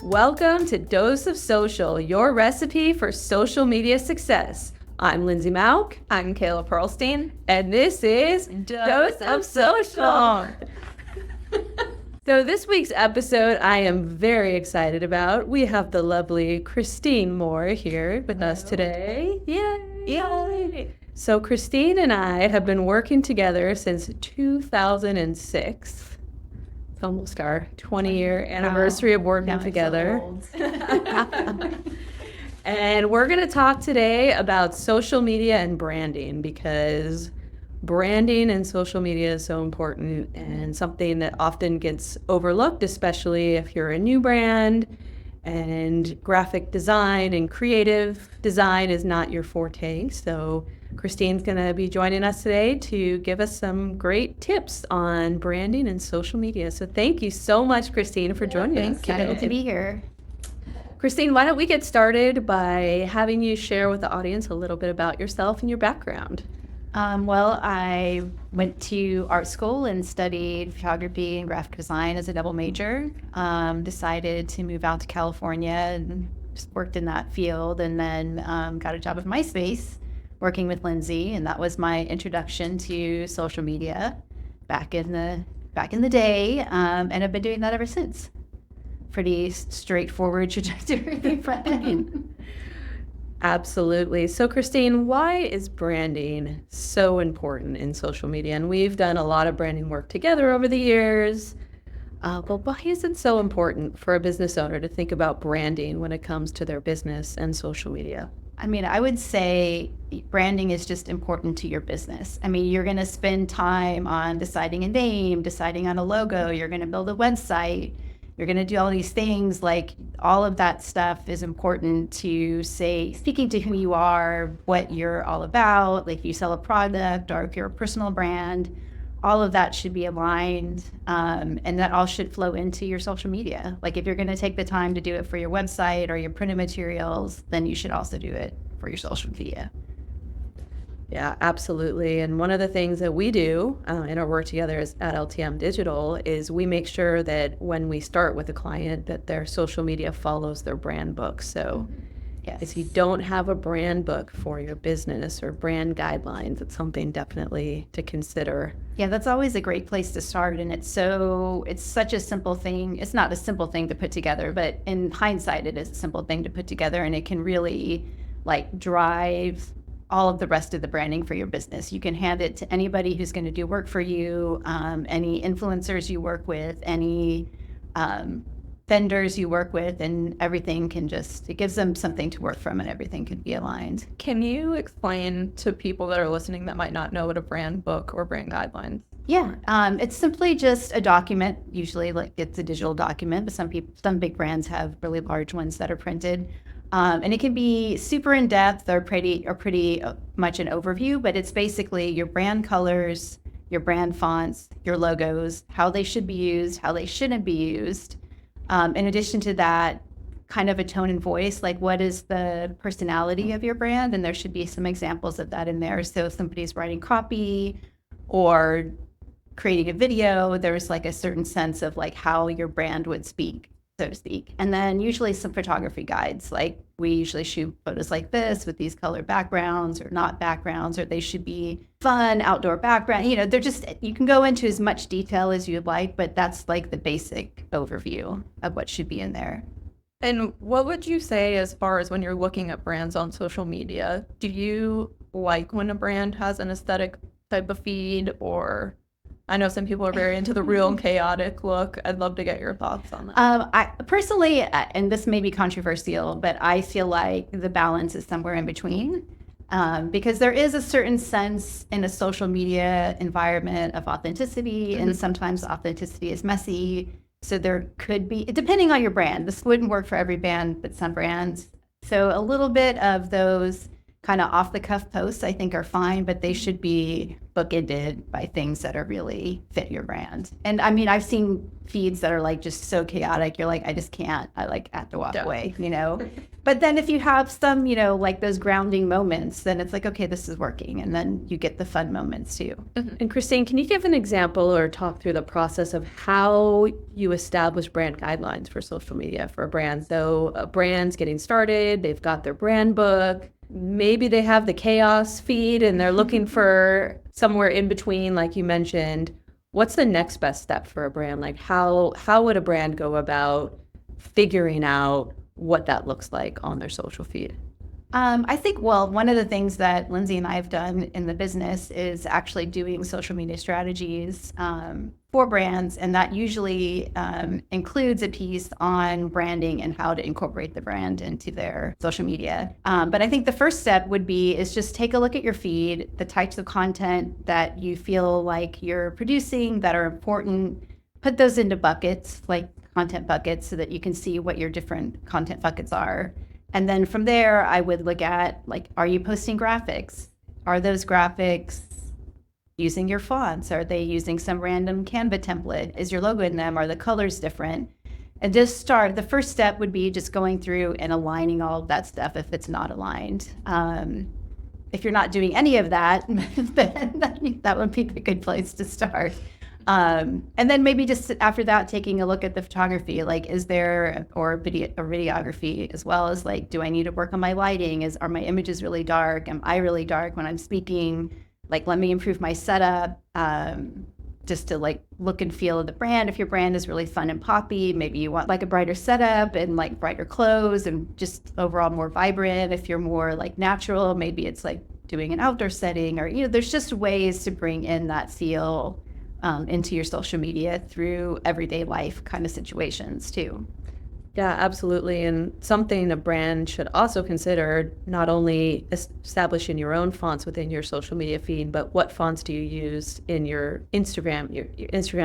Welcome to Dose of Social, your recipe for social media success. I'm Lindsay Mauk. I'm Kayla Pearlstein. And this is Dose of Social. So this week's episode I am very excited about. We have the lovely Christine Moore here with us today. Yay! So Christine and I have been working together since 2006. It's almost our 20-year anniversary of working together. And we're going to talk today about social media and branding, because branding and social media is so important and something that often gets overlooked, especially if you're a new brand and graphic design and creative design is not your forte. So Christine's going to be joining us today to give us some great tips on branding and social media. So thank you so much, Christine, for joining us. Excited to be here. Christine, why don't we get started by having you share with the audience a little bit about yourself and your background? Well, I went to art school and studied photography and graphic design as a double major. Decided to move out to California and just worked in that field, and then got a job at MySpace working with Lindsay, and that was my introduction to social media back in the day, and I've been doing that ever since. Pretty straightforward trajectory. Absolutely. So Christine, why is branding so important in social media? And we've done a lot of branding work together over the years. But why is it so important for a business owner to think about branding when it comes to their business and social media? I mean, I would say branding is just important to your business. I mean, you're going to spend time on deciding a name, deciding on a logo, you're going to build a website, you're going to do all these things. Like, all of that stuff is important to, say, speaking to who you are, what you're all about. Like, if you sell a product or if you're a personal brand, all of that should be aligned, and that all should flow into your social media. Like, if you're going to take the time to do it for your website or your printed materials, then you should also do it for your social media. Yeah, absolutely. And one of the things that we do in our work together at LTM Digital is we make sure that when we start with a client that their social media follows their brand book. So Yes. if you don't have a brand book for your business or brand guidelines, it's something definitely to consider. Yeah, that's always a great place to start. And it's such a simple thing. It's not a simple thing to put together, but in hindsight, it is a simple thing to put together, and it can really drive all of the rest of the branding for your business. You can hand it to anybody who's going to do work for you, any influencers you work with, any vendors you work with, and everything it gives them something to work from, and everything can be aligned. Can you explain to people that are listening that might not know what a brand book or brand guidelines? Yeah, it's simply just a document. Usually, it's a digital document, but some big brands have really large ones that are printed. And it can be super in depth or pretty much an overview, but it's basically your brand colors, your brand fonts, your logos, how they should be used, how they shouldn't be used. In addition to that, kind of a tone and voice, like what is the personality of your brand? And there should be some examples of that in there. So if somebody's writing copy or creating a video, there's a certain sense of how your brand would speak, so to speak. And then usually some photography guides, we usually shoot photos like this with these color backgrounds or not backgrounds, or they should be fun outdoor background. You can go into as much detail as you'd like, but that's the basic overview of what should be in there. And what would you say as far as when you're looking at brands on social media? Do you like when a brand has an aesthetic type of feed, or I know some people are very into the real and chaotic look. I'd love to get your thoughts on that. I personally, and this may be controversial, but I feel like the balance is somewhere in between, because there is a certain sense in a social media environment of authenticity, and sometimes authenticity is messy. So there could be, depending on your brand, this wouldn't work for every brand, but some brands. So a little bit of those kind of off the cuff posts, I think are fine, but they should be bookended by things that are really fit your brand. And I mean, I've seen feeds that are like just so chaotic. You're like, I just can't. I like have to walk Yeah. away, you know? But then if you have some, you know, like those grounding moments, then it's like, okay, this is working. And then you get the fun moments too. And Christine, can you give an example or talk through the process of how you establish brand guidelines for social media for a brand? So a brand's getting started, they've got their brand book, maybe they have the chaos feed and they're looking for somewhere in between, like you mentioned. What's the next best step for a brand? Like how would a brand go about figuring out what that looks like on their social feed? I think, well, one of the things that Lindsay and I have done in the business is actually doing social media strategies for brands. And that usually includes a piece on branding and how to incorporate the brand into their social media. But I think the first step is just take a look at your feed, the types of content that you feel like you're producing that are important, put those into buckets, like content buckets, so that you can see what your different content buckets are. And then from there, I would look at, like, are you posting graphics? Are those graphics using your fonts? Are they using some random Canva template? Is your logo in them? Are the colors different? And just the first step would be just going through and aligning all of that stuff if it's not aligned. If you're not doing any of that, then that would be a good place to start. And then maybe just after that, taking a look at the photography, like, or videography, as well as like, do I need to work on my lighting? Are my images really dark? Am I really dark when I'm speaking? Like, let me improve my setup, just to like look and feel of the brand. If your brand is really fun and poppy, maybe you want like a brighter setup and like brighter clothes and just overall more vibrant. If you're more like natural, maybe it's like doing an outdoor setting, or, you know, there's just ways to bring in that feel into your social media through everyday life kind of situations too. Yeah, absolutely. And something a brand should also consider, not only establishing your own fonts within your social media feed, but what fonts do you use in your Instagram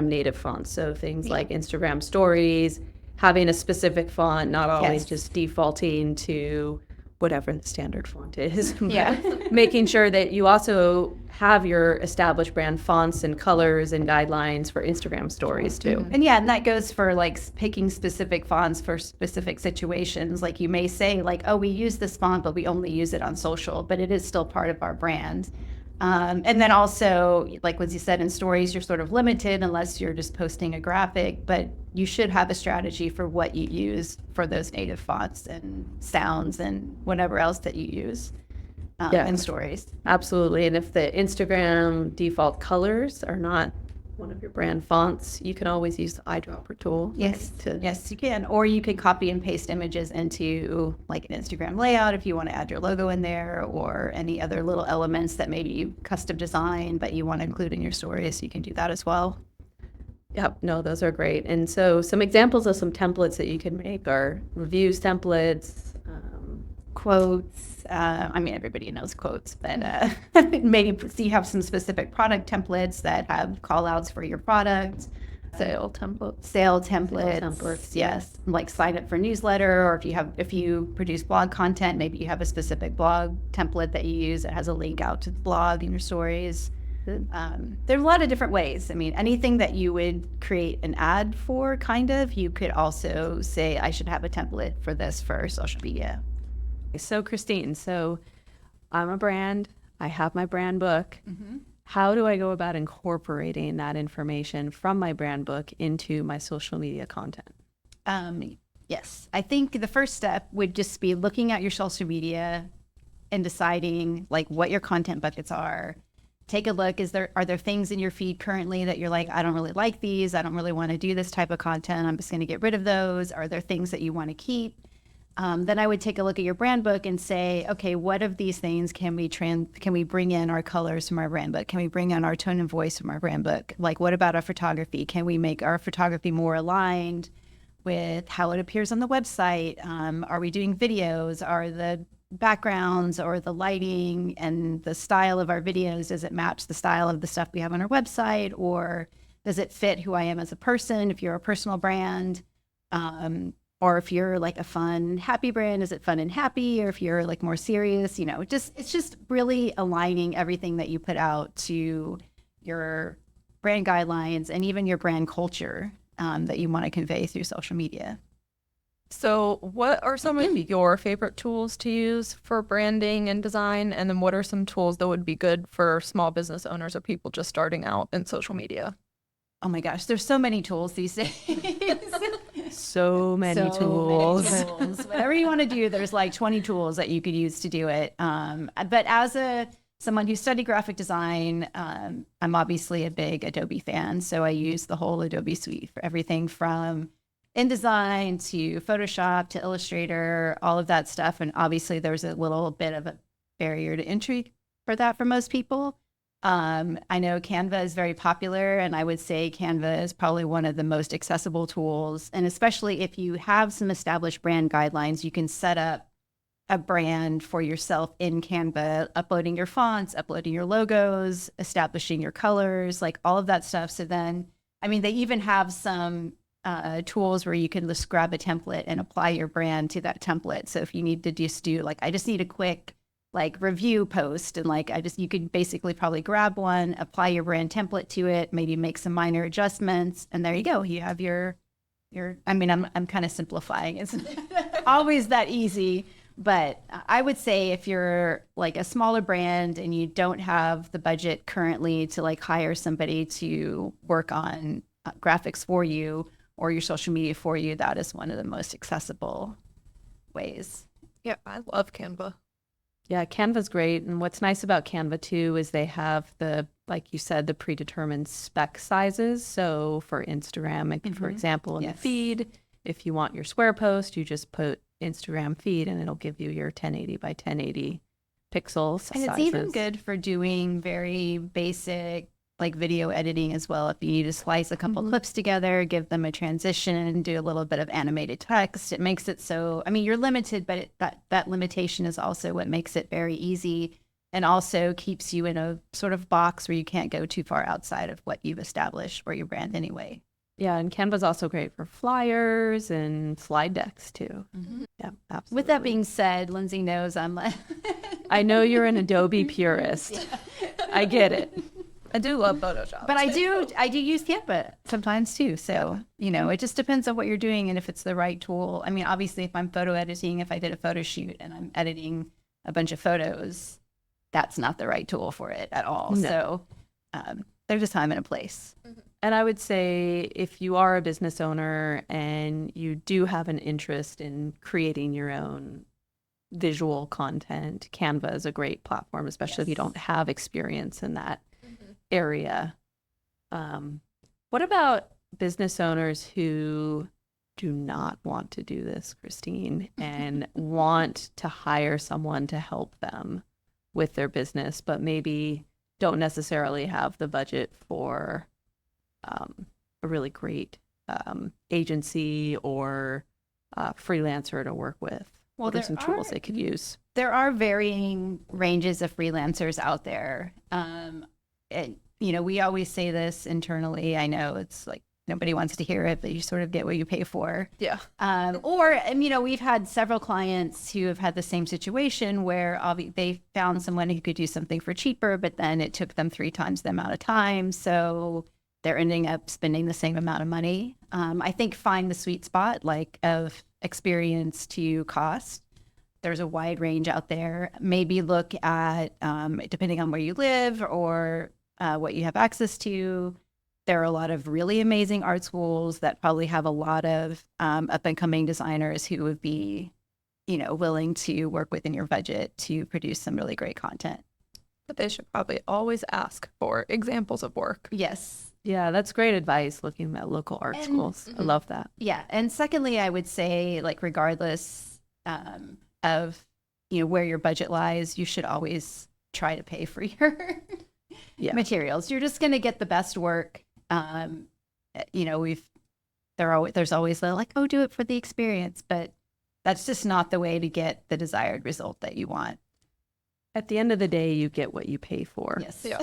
native fonts. So things like Instagram stories, having a specific font, not always just defaulting to whatever the standard font is. Yeah. Making sure that you also have your established brand fonts and colors and guidelines for Instagram stories too. And yeah, and that goes for like picking specific fonts for specific situations. Like, you may say like, oh, we use this font, but we only use it on social, but it is still part of our brand. And then also, like Lindsay said, in stories, you're sort of limited unless you're just posting a graphic, but you should have a strategy for what you use for those native fonts and sounds and whatever else that you use in stories. Absolutely. And if the Instagram default colors are not one of your brand fonts, you can always use the eyedropper tool. Yes, you can. Or you can copy and paste images into like an Instagram layout if you want to add your logo in there, or any other little elements that maybe you custom design but you want to include in your stories. You can do that as well. Yep, no, those are great. And so some examples of some templates that you can make are reviews templates, Quotes. I mean, everybody knows quotes, but maybe you have some specific product templates that have call outs for your product. Sale templates. Sale templates, yes. Like sign up for newsletter, or if you produce blog content, maybe you have a specific blog template that you use that has a link out to the blog in your stories. There's a lot of different ways. I mean, anything that you would create an ad for, kind of, you could also say, I should have a template for this for social media. So Christine, I'm a brand, I have my brand book. How do I go about incorporating that information from my brand book into my social media content? Yes, I think the first step would just be looking at your social media and deciding like what your content buckets are. Take a look. Are there things in your feed currently that you're like, I don't really like these, I don't really want to do this type of content, I'm just going to get rid of those? Are there things that you want to keep? Then I would take a look at your brand book and say, okay, what of these things can we bring in our colors from our brand book? Can we bring in our tone and voice from our brand book? Like, what about our photography? Can we make our photography more aligned with how it appears on the website? Are we doing videos? Are the backgrounds or the lighting and the style of our videos, does it match the style of the stuff we have on our website? Or does it fit who I am as a person if you're a personal brand? Or if you're like a fun, happy brand, is it fun and happy? Or if you're like more serious, it's just really aligning everything that you put out to your brand guidelines and even your brand culture that you want to convey through social media. So, what are some of your favorite tools to use for branding and design? And then, what are some tools that would be good for small business owners or people just starting out in social media? Oh my gosh, there's so many tools these days. So many So tools. many tools. Whatever you want to do, there's like 20 tools that you could use to do it. But as someone who studied graphic design, I'm obviously a big Adobe fan. So I use the whole Adobe suite for everything from InDesign to Photoshop to Illustrator, all of that stuff. And obviously there's a little bit of a barrier to entry for that for most people. I know Canva is very popular, and I would say Canva is probably one of the most accessible tools. And especially if you have some established brand guidelines, you can set up a brand for yourself in Canva, uploading your fonts, uploading your logos, establishing your colors, like all of that stuff. So then, I mean, they even have some tools where you can just grab a template and apply your brand to that template. So if you need to just do like, I just need a quick like review post, and like you could basically probably grab one, apply your brand template to it, maybe make some minor adjustments, and there you go. You have your I mean, I'm kind of simplifying. It's always that easy, but I would say if you're like a smaller brand and you don't have the budget currently to like hire somebody to work on graphics for you or your social media for you, that is one of the most accessible ways. Yeah, I love Canva. Yeah, Canva's great. And what's nice about Canva too is they have like you said, the predetermined spec sizes. So for Instagram, like, for example, in the Yes. feed, if you want your square post, you just put Instagram feed and it'll give you your 1080 by 1080 pixels And it's sizes. even good for doing very basic like video editing as well. If you need to slice a couple clips together, give them a transition, do a little bit of animated text, it makes it so, I mean, you're limited, but that limitation is also what makes it very easy and also keeps you in a sort of box where you can't go too far outside of what you've established for your brand anyway. Yeah, and Canva's also great for flyers and slide decks too. Yeah, absolutely. With that being said, Lindsay knows I'm like, I know you're an Adobe purist. I get it. I do love Photoshop. but I do use Canva sometimes too. So, it just depends on what you're doing and if it's the right tool. I mean, obviously if I'm photo editing, if I did a photo shoot and I'm editing a bunch of photos, that's not the right tool for it at all. No. So there's a time and a place. And I would say if you are a business owner and you do have an interest in creating your own visual content, Canva is a great platform, especially if you don't have experience in that area. What about business owners who do not want to do this, Christine, and want to hire someone to help them with their business, but maybe don't necessarily have the budget for a really great agency or freelancer to work with? Well, What are there some tools are- they could use? There are varying ranges of freelancers out there. We always say this internally. I know it's like nobody wants to hear it, but you sort of get what you pay for. yeah. We've had several clients who have had the same situation where they found someone who could do something for cheaper, but then it took them 3 times the amount of time. So they're ending up spending the same amount of money. I think find the sweet spot, like of experience to cost. There's a wide range out there. Maybe look at, depending on where you live or what you have access to, there are a lot of really amazing art schools that probably have a lot of up and coming designers who would be, willing to work within your budget to produce some really great content. But they should probably always ask for examples of work. Yes. Yeah, that's great advice looking at local art schools. I love that. Yeah. And secondly, I would say, like, regardless of, where your budget lies, you should always try to pay for your materials. You're just going to get the best work. There's always like, oh, do it for the experience, but that's just not the way to get the desired result that you want. At the end of the day, you get what you pay for. Yes. Yeah.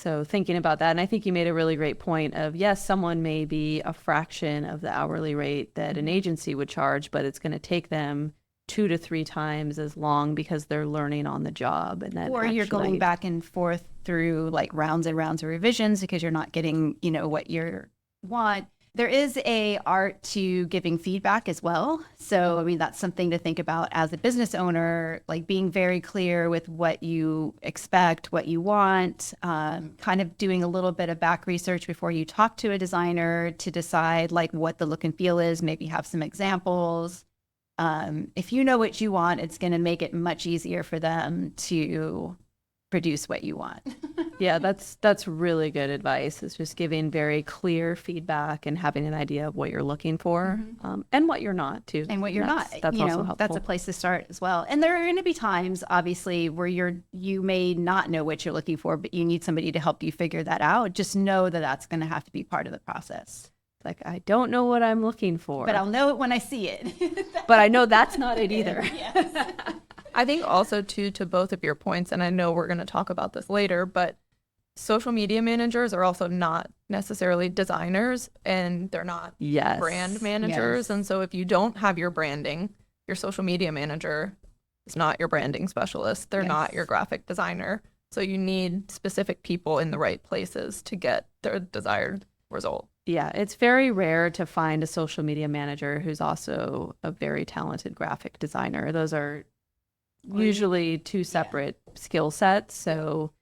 So thinking about that, and I think you made a really great point of, yes, someone may be a fraction of the hourly rate that an agency would charge, but it's going to take them 2 to 3 times as long because they're learning on the job. And that Or you're going actually- back and forth through like rounds and rounds of revisions because you're not getting, what you want. There is a art to giving feedback as well. So, I mean, that's something to think about as a business owner, like being very clear with what you expect, what you want, kind of doing a little bit of back research before you talk to a designer to decide like what the look and feel is, maybe have some examples. If you know what you want, it's going to make it much easier for them to produce what you want. Yeah, that's really good advice. It's just giving very clear feedback and having an idea of what you're looking for, and what you're not too. And what you're That's- not, That's also helpful. that's a place to start as well. And there are going to be times, obviously, where you may not know what you're looking for, but you need somebody to help you figure that out. Just know that that's going to have to be part of the process. Like, I don't know what I'm looking for, But I'll know it when I see it. but I know that's not it either. I think also too, to both of your points, and I know we're going to talk about this later, but social media managers are also not necessarily designers, and they're not Yes. brand managers. Yes. And so if you don't have your branding, your social media manager is not your branding specialist. They're not Yes. your graphic designer. So you need specific people in the right places to get their desired result. Yeah, it's very rare to find a social media manager who's also a very talented graphic designer. Those are usually two separate skill sets. So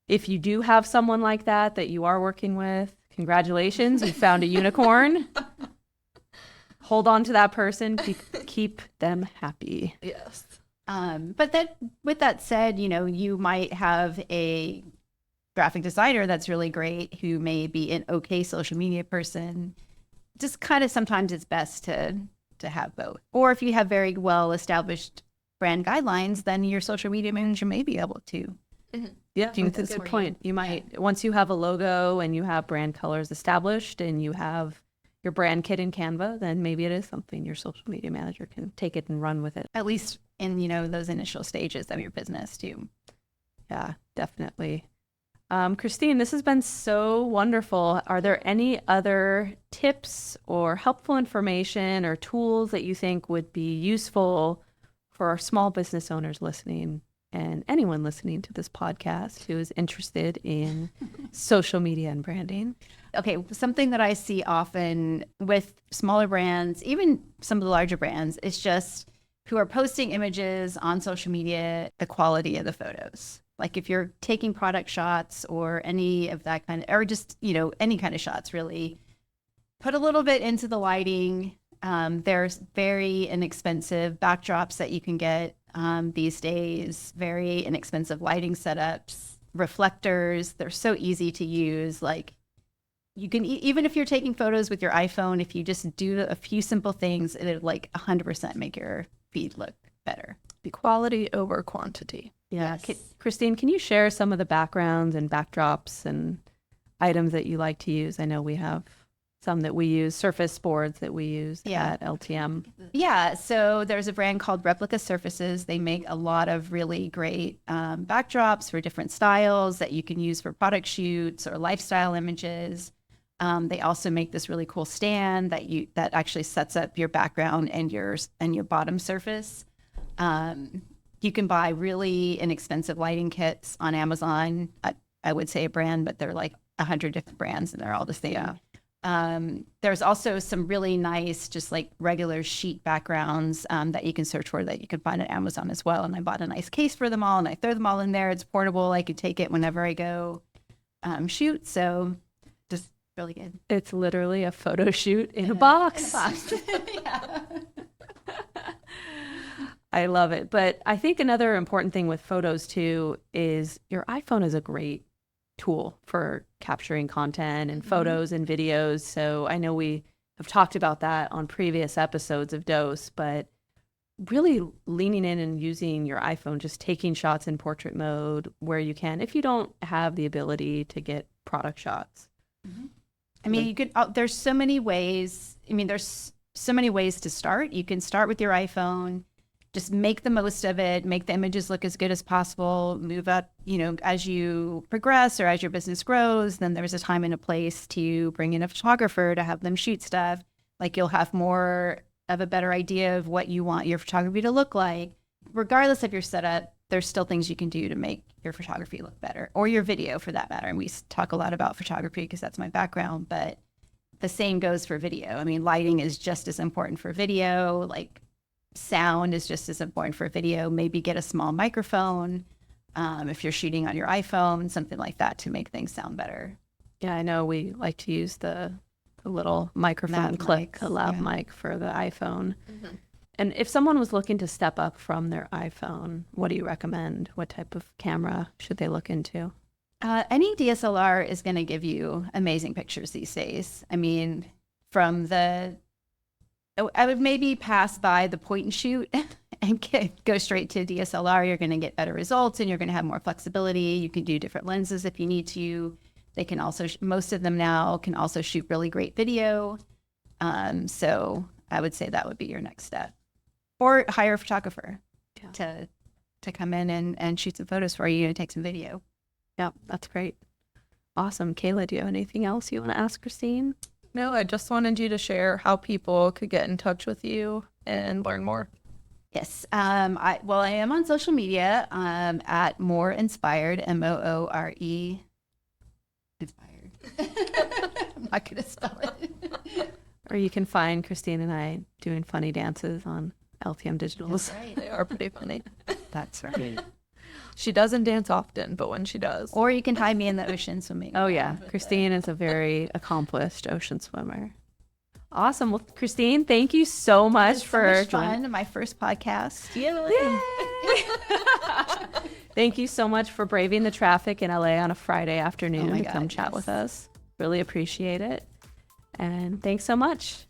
if you do have someone like that you are working with, congratulations, you found a unicorn. Hold on to that person, keep them happy. Yes. But with that said, you might have a graphic designer that's really great who may be an okay social media person. Just kind of sometimes it's best to have both. Or if you have very well established brand guidelines, then your social media manager may be able to. Yeah, Do that's a this good for you. point. You might, once you have a logo and you have brand colors established and you have your brand kit in Canva, then maybe it is something your social media manager can take it and run with it. At least in, those initial stages of your business too. Yeah, definitely. Christine, this has been so wonderful. Are there any other tips or helpful information or tools that you think would be useful for our small business owners listening and anyone listening to this podcast who is interested in social media and branding? Okay, something that I see often with smaller brands, even some of the larger brands, is just who are posting images on social media, the quality of the photos. Like if you're taking product shots or any of that kind of, or just, any kind of shots really, put a little bit into the lighting. There's very inexpensive backdrops that you can get these days, very inexpensive lighting setups, reflectors. They're so easy to use. Like you can, even if you're taking photos with your iPhone, if you just do a few simple things, it'll like 100% make your feed look better. Be quality over quantity. Yeah. Yes. Christine, can you share some of the backgrounds and backdrops and items that you like to use? I know we have some that we use, surface boards that we use at LTM. Yeah, so there's a brand called Replica Surfaces. They make a lot of really great backdrops for different styles that you can use for product shoots or lifestyle images. They also make this really cool stand that actually sets up your background and your bottom surface. You can buy really inexpensive lighting kits on Amazon. I would say a brand, but they're like 100 different brands and they're all the same. Yeah. There's also some really nice, just like regular sheet backgrounds that you can search for that you can find on Amazon as well. And I bought a nice case for them all and I throw them all in there. It's portable. I could take it whenever I go shoot. So just really good. It's literally a photo shoot in a box. Yeah. I love it. But I think another important thing with photos too is your iPhone is a great tool for capturing content and photos and videos. So I know we have talked about that on previous episodes of Dose, but really leaning in and using your iPhone, just taking shots in portrait mode where you can, if you don't have the ability to get product shots. I mean, you could, there's so many ways. I mean, there's so many ways to start. You can start with your iPhone, just make the most of it, make the images look as good as possible, move up, as you progress or as your business grows, then there's a time and a place to bring in a photographer to have them shoot stuff. Like you'll have more of a better idea of what you want your photography to look like. Regardless of your setup, there's still things you can do to make your photography look better, or your video for that matter. And we talk a lot about photography because that's my background, but the same goes for video. I mean, lighting is just as important for video, like sound is just as important for video. Maybe get a small microphone if you're shooting on your iPhone, something like that to make things sound better. Yeah, I know we like to use the little microphone Lav clip, mics, the lav yeah. mic for the iPhone. And if someone was looking to step up from their iPhone, what do you recommend? What type of camera should they look into? Any DSLR is going to give you amazing pictures these days. I mean, I would maybe pass by the point and shoot and go straight to DSLR. You're going to get better results and you're going to have more flexibility. You can do different lenses if you need to. They can also, most of them now can also shoot really great video. So I would say that would be your next step. Or hire a photographer to come in and shoot some photos for you and take some video. Yeah, that's great. Awesome. Kayla, do you have anything else you want to ask Christine? No, I just wanted you to share how people could get in touch with you and learn more. Yes. I am on social media at More Inspired, Moore. Inspired. I'm not going to spell it. Or you can find Christine and I doing funny dances on LTM Digital's. They are pretty funny. That's right. She doesn't dance often, but when she does. Or you can find me in the ocean swimming. Oh, yeah. Christine is a very accomplished ocean swimmer. Awesome. Well, Christine, thank you so much for joining. fun. My first podcast. Thank you so much for braving the traffic in LA on a Friday afternoon Oh my to come God, chat yes. with us. Really appreciate it. And thanks so much.